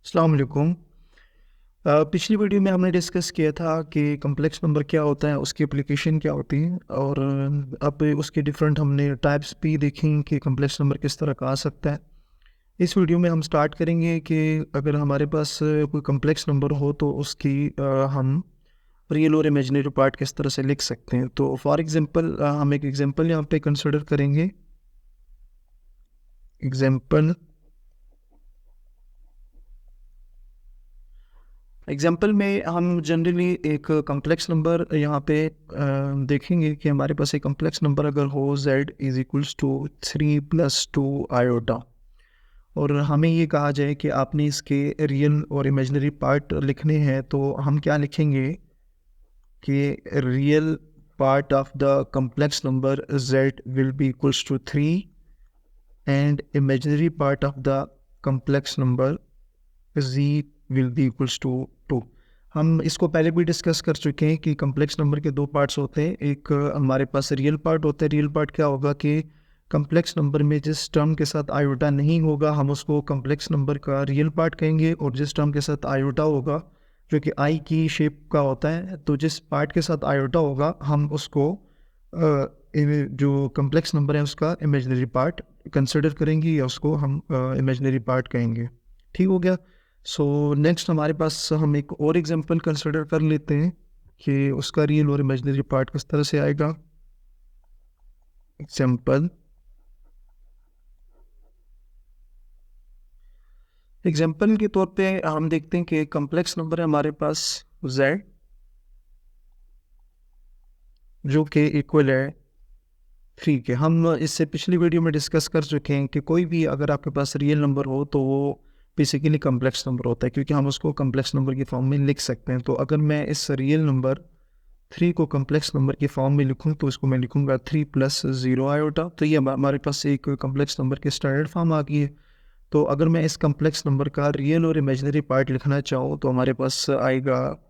अस्सलाम वालेकुम। पिछली वीडियो में हमने डिस्कस किया था कि कम्प्लेक्स नंबर क्या होता है, उसकी एप्लीकेशन क्या होती है और अब उसके डिफरेंट हमने टाइप्स भी देखें कि कम्प्लेक्स नंबर किस तरह का आ सकता है। इस वीडियो में हम स्टार्ट करेंगे कि अगर हमारे पास कोई कम्प्लेक्स नंबर हो तो उसकी हम रियल और इमेजिनरी पार्ट किस तरह से लिख सकते हैं। तो फॉर एग्जांपल हम एक एग्जांपल यहाँ पे कंसिडर करेंगे। एग्जांपल एग्जाम्पल में हम जनरली एक कम्प्लेक्स नंबर यहाँ पे देखेंगे कि हमारे पास एक कम्प्लेक्स नंबर अगर हो z is equals to 3+2 iota और हमें ये कहा जाए कि आपने इसके रियल और इमेजिनरी पार्ट लिखने हैं, तो हम क्या लिखेंगे कि real part of the complex number z will be equals to 3 and imaginary part of the complex number z will be equals to 2। हम इसको पहले भी डिस्कस कर चुके हैं कि कम्प्लेक्स नंबर के दो पार्ट्स होते हैं। एक हमारे पास रियल पार्ट होता है। रियल पार्ट क्या होगा कि कम्प्लेक्स नंबर में जिस टर्म के साथ आयोटा नहीं होगा हम उसको कम्प्लेक्स नंबर का रियल पार्ट कहेंगे, और जिस टर्म के साथ आयोटा होगा जो कि आई की शेप का होता है, तो जिस पार्ट के साथ आयोटा होगा हम उसको जो कम्प्लेक्स नंबर है उसका इमेजिनरी पार्ट कंसिडर करेंगे या उसको हम इमेजिनरी पार्ट कहेंगे। ठीक हो गया। सो नेक्स्ट हमारे पास हम एक और एग्जांपल कंसिडर कर लेते हैं कि उसका रियल और इमेजिनरी पार्ट किस तरह से आएगा। एग्जांपल के तौर पे हम देखते हैं कि कम्प्लेक्स नंबर है हमारे पास z जो कि इक्वल है 3 के। हम इससे पिछली वीडियो में डिस्कस कर चुके हैं कि कोई भी अगर आपके पास रियल नंबर हो तो वो बेसिकली कम्प्लेक्स नंबर होता है, क्योंकि हम उसको कम्प्लेक्स नंबर की फॉर्म में लिख सकते हैं। तो अगर मैं इस रियल नंबर 3 को कम्प्लेक्स नंबर की फॉर्म में लिखूं तो इसको मैं लिखूंगा 3+0 आयोटा। तो ये हमारे पास एक कम्प्लेक्स नंबर की स्टैंडर्ड फॉर्म आ गई है। तो अगर मैं इस कम्प्लेक्स नंबर का रियल और इमेजिनरी पार्ट लिखना चाहूँ तो हमारे पास आएगा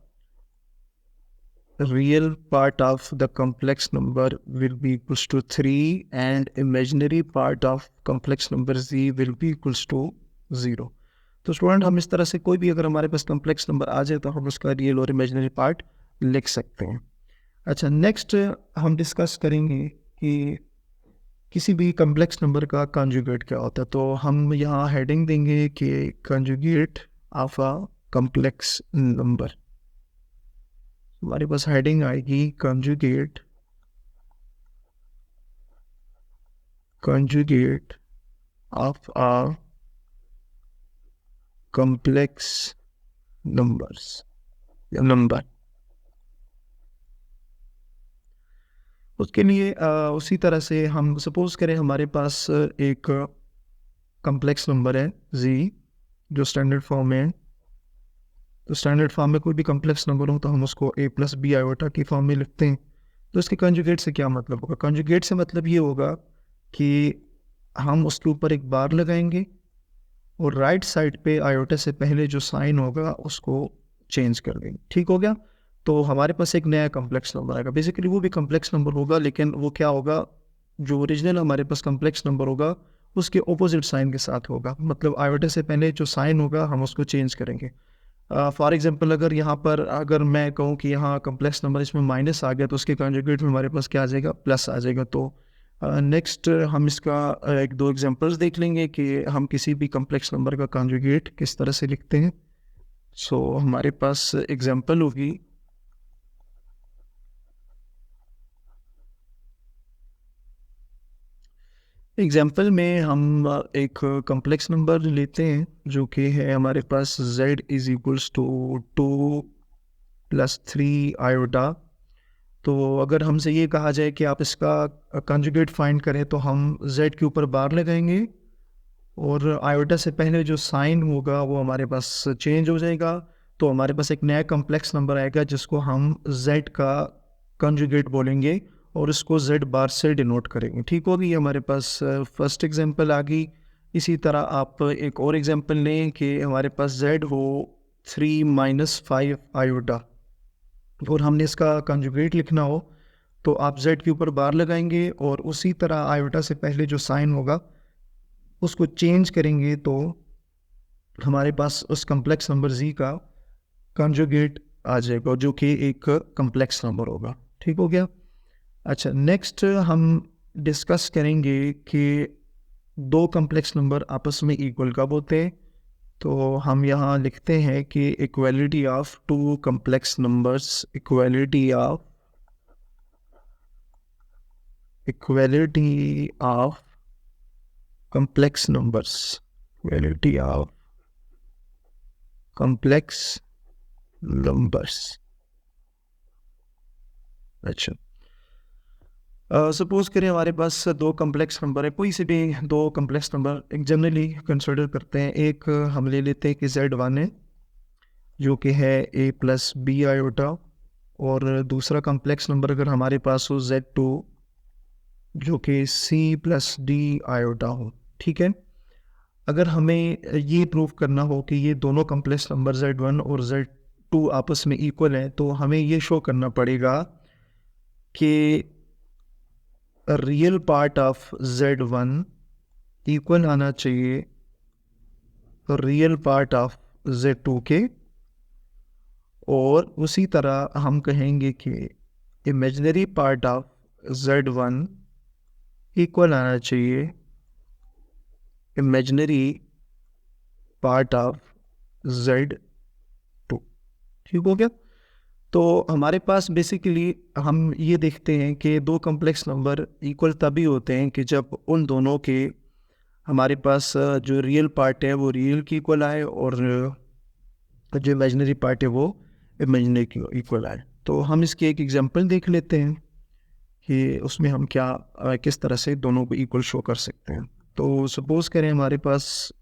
real part of the complex number will be equals to 3 and imaginary part of complex number z will be equals to 0। तो स्टूडेंट हम इस तरह से कोई भी अगर हमारे पास कम्प्लेक्स नंबर आ जाए तो हम उसका रियल और इमेजिनरी पार्ट लिख सकते हैं। अच्छा, नेक्स्ट हम डिस्कस करेंगे कि किसी भी कम्प्लेक्स नंबर का कॉन्जुगेट क्या होता है। तो हम यहाँ हेडिंग देंगे कि conjugate of a complex number. हमारे पास हेडिंग आएगी conjugate of a complex numbers या नंबर। उसके लिए उसी तरह से हम सपोज करें हमारे पास एक कॉम्प्लेक्स नंबर है z जो स्टैंडर्ड फॉर्म है। तो स्टैंडर्ड फॉर्म में कोई भी कॉम्प्लेक्स नंबर हो तो हम उसको a+b आयोटा की फॉर्म में लिखते हैं। तो इसके कंजुगेट से क्या मतलब होगा? कंजुगेट से मतलब ये होगा कि हम उसके ऊपर एक बार लगाएंगे और राइट साइड पे आयोटा से पहले जो साइन होगा उसको चेंज कर देंगे। ठीक हो गया। तो हमारे पास एक नया कॉम्प्लेक्स नंबर आएगा। बेसिकली वो भी कॉम्प्लेक्स नंबर होगा, लेकिन वो क्या होगा, जो ओरिजिनल हमारे पास कॉम्प्लेक्स नंबर होगा उसके ऑपोजिट साइन के साथ होगा। मतलब आयोटा से पहले जो साइन होगा हम उसको चेंज करेंगे। फॉर एग्जांपल अगर यहाँ पर अगर मैं कहूँ कि यहाँ कम्प्लेक्स नंबर इसमें माइनस आ गया तो उसके कॉन्जुगेट में हमारे पास क्या आ जाएगा, प्लस आ जाएगा। तो नेक्स्ट हम इसका एक दो एग्जांपल्स देख लेंगे कि हम किसी भी कम्प्लेक्स नंबर का कॉन्जुगेट किस तरह से लिखते हैं। सो हमारे पास एग्जांपल होगी एग्जाम्पल में हम एक कम्प्लेक्स नंबर लेते हैं जो कि है हमारे पास z is equals to 2+3 iota. तो अगर हमसे ये कहा जाए कि आप इसका कंजुगेट फाइंड करें तो हम z के ऊपर बार लगाएंगे और आयोटा से पहले जो साइन होगा वो हमारे पास चेंज हो जाएगा। तो हमारे पास एक नया कम्प्लेक्स नंबर आएगा जिसको हम z का कंजुगेट बोलेंगे और इसको z बार से डिनोट करेंगे। ठीक होगी। हमारे पास फर्स्ट एग्जांपल आ गई। इसी तरह आप एक और एग्जांपल लें कि हमारे पास z हो 3-5 आयोटा और हमने इसका कंजुगेट लिखना हो तो आप z के ऊपर बार लगाएंगे और उसी तरह आयोटा से पहले जो साइन होगा उसको चेंज करेंगे। तो हमारे पास उस कम्प्लेक्स नंबर z का कंजुगेट आ जाएगा जो कि एक कम्प्लेक्स नंबर होगा। ठीक हो गया। अच्छा, नेक्स्ट हम डिस्कस करेंगे कि दो कम्प्लेक्स नंबर आपस में इक्वल कब होते हैं। तो हम यहाँ लिखते हैं कि equality of two complex numbers, equality of complex numbers, equality of complex numbers। अच्छा, सपोज करें हमारे पास दो कम्प्लेक्स नंबर है, कोई से भी दो कम्प्लेक्स नंबर एक जनरली कंसिडर करते हैं। एक हम ले लेते हैं कि Z1 है जो कि है a प्लस बी आयोटा, और दूसरा कम्प्लेक्स नंबर अगर हमारे पास हो Z2 जो कि c प्लस डी आयोटा हो। ठीक है। अगर हमें ये प्रूव करना हो कि ये दोनों कम्प्लेक्स नंबर Z1 और Z2 आपस में इक्वल हैं, तो हमें ये शो करना पड़ेगा कि real part of Z1 equal आना चाहिए रियल पार्ट ऑफ Z2 के, और उसी तरह हम कहेंगे कि imaginary part of Z1 equal आना चाहिए इमेजिनरी पार्ट ऑफ Z2। ठीक हो गया। तो हमारे पास बेसिकली हम ये देखते हैं कि दो कम्प्लेक्स नंबर इक्वल तभी होते हैं कि जब उन दोनों के हमारे पास जो रियल पार्ट है वो रियल की इक्वल आए और जो इमेजिनरी पार्ट है वो इमेजिनरी की इक्वल आए। तो हम इसकी एक एग्जांपल देख लेते हैं कि उसमें हम क्या किस तरह से दोनों को इक्वल शो कर सकते हैं। तो सपोज करें हमारे पास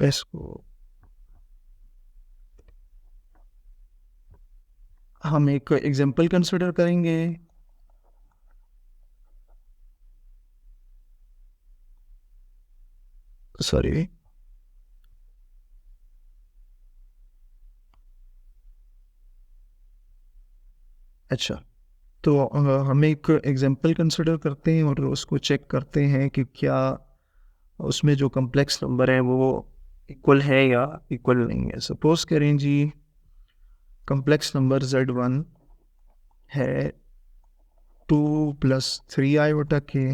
इसको हम एक एग्जांपल कंसिडर करेंगे। सॉरी, अच्छा, तो हम एक एग्जांपल कंसिडर करते हैं और उसको चेक करते हैं कि क्या उसमें जो कम्प्लेक्स नंबर है वो इक्वल है या इक्वल नहीं है। सपोज करें जी कम्प्लेक्स नंबर Z1 है 2 प्लस 3 आयोटा के,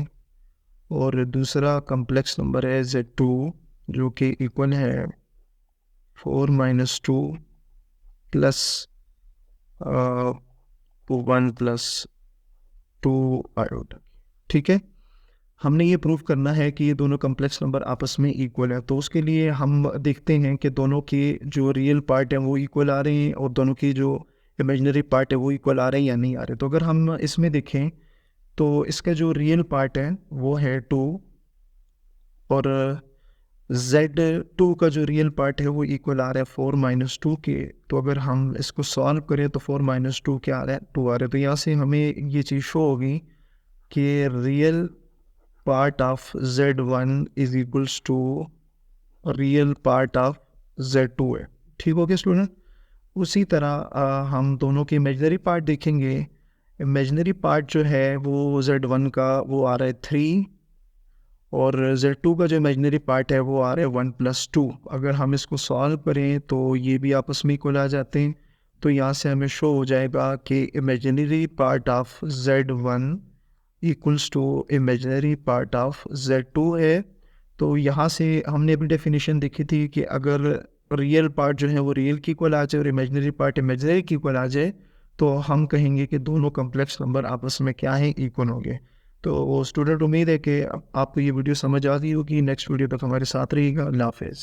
और दूसरा कम्प्लेक्स नंबर है Z2 जो कि इक्वल है 4 माइनस 2 प्लस 1 प्लस 2 आयोटा। ठीक है। हमने ये प्रूव करना है कि ये दोनों कम्प्लेक्स नंबर आपस में इक्वल है। तो उसके लिए हम देखते हैं कि दोनों के जो रियल पार्ट हैं वो इक्वल आ रहे हैं और दोनों की जो इमेजिनरी पार्ट है वो इक्वल आ रहे हैं या नहीं आ रहे। तो अगर हम इसमें देखें तो इसका जो रियल पार्ट है वो है 2, और Z2 का जो रियल पार्ट है वो इक्वल आ रहा है 4 माइनस 2 के। तो अगर हम इसको सॉल्व करें तो 4 माइनस 2 क्या आ रहा है, 2 आ रहा है। तो यहाँ से हमें ये चीज़ शो होगी कि real part of Z1 is equals to real part of Z2 है। ठीक हो गया स्टूडेंट। उसी तरह हम दोनों के इमेजिनरी पार्ट देखेंगे। इमेजिनरी पार्ट जो है वो Z1 का वो आ रहा है 3, और Z2 का जो इमेजिनरी पार्ट है वो आ रहा है 1 प्लस 2। अगर हम इसको सॉल्व करें तो ये भी आपस में इक्वल आ जाते हैं। तो यहाँ से हमें शो हो जाएगा कि imaginary part of Z1 equals to imaginary part of Z2 है। तो यहाँ से हमने अभी डेफिनेशन देखी थी कि अगर रियल पार्ट जो है वो रियल की इक्वल आ जाए और इमेजिनरी पार्ट इमेजिनरी की इक्वल आ जाए तो हम कहेंगे कि दोनों कम्प्लेक्स नंबर आपस में क्या है, इक्वल होंगे। तो स्टूडेंट, उम्मीद है कि आपको ये वीडियो समझ आ गई होगी। नेक्स्ट वीडियो तक हमारे साथ रहिएगा। अल्लाह हाफिज़।